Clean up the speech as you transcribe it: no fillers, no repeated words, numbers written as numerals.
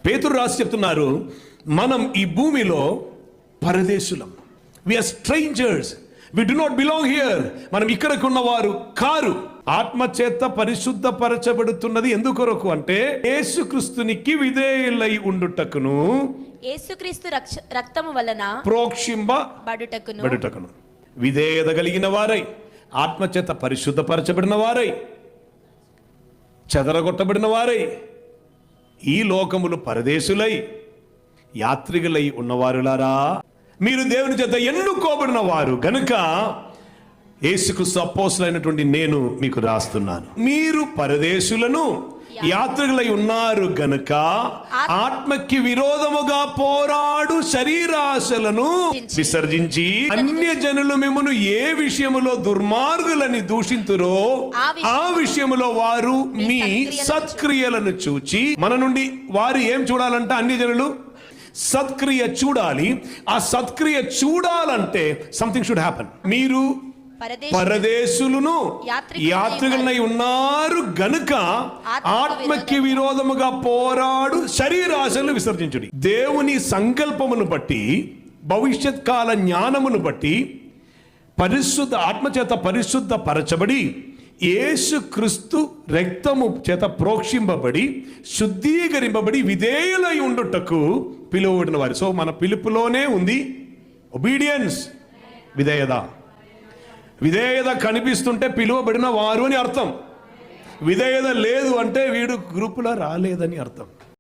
పేతురు రాసి చెప్తున్నారు, మనం ఈ భూమిలో పరదేశులం. We are strangers, we do not belong here. మనం ఇక్కడికి ఉన్నవారు కారు. ఆత్మచేత పరిశుద్ధపరచబడుతున్నది ఎందుకొరకు అంటే యేసుక్రీస్తునికి విధేయులై ఉండుటకును, యేసుక్రీస్తు రక్తము వలన ప్రోక్షింపబడుటకును. విధేయత కలిగిన వారై, ఆత్మచేత పరిశుద్ధపరచబడిన వారై, చెదరగొట్టబడిన వారై, ఈ లోకములు పరదేశులై యాత్రికులై ఉన్నవారులారా, మీరు దేవుని చేత ఎన్నుకోబడిన వారు గనుక యేసుక్రీస్తు అపోస్తలుడైనటువంటి నేను మీకు రాస్తున్నాను. మీరు పరదేశులను యాత్రికులై ఉన్నారు గనుక ఆత్మకి విరోధముగా పోరాడు శరీరాశలను విసర్జించి అన్యజనులు మిమ్మును ఏ విషయములో దుర్మార్గులని దూషింతురో ఆ విషయములో వారు మీ సత్క్రియలను చూచి, మన నుండి వారు ఏం చూడాలంట? అన్యజనులు సత్క్రియ చూడాలి. ఆ సత్క్రియ చూడాలంటే సంథింగ్ షుడ్ హ్యాపన్. మీరు పరదేశులను యాత్రికులై ఉన్నారు గనుక ఆత్మకి విరోధముగా పోరాడు శరీరాశలను విసర్జించుడి. దేవుని సంకల్పమును బట్టి, భవిష్యత్ కాల జ్ఞానమును బట్టి పరిశుద్ధ ఆత్మచేత పరిశుద్ధ పరచబడి యేసుక్రీస్తు రక్తము చేత ప్రోక్షింపబడి శుద్ధీకరింపబడి విధేయులై ఉండుటకు పిలువబడిన వారు. సో మన పిలుపులోనే ఉంది ఒబీడియన్స్, విధేయత. విధేయత కనిపిస్తుంటే పిలువబడిన వారు అని అర్థం. విధేయత లేదు అంటే వీడు గ్రూపులో రాలేదని అర్థం.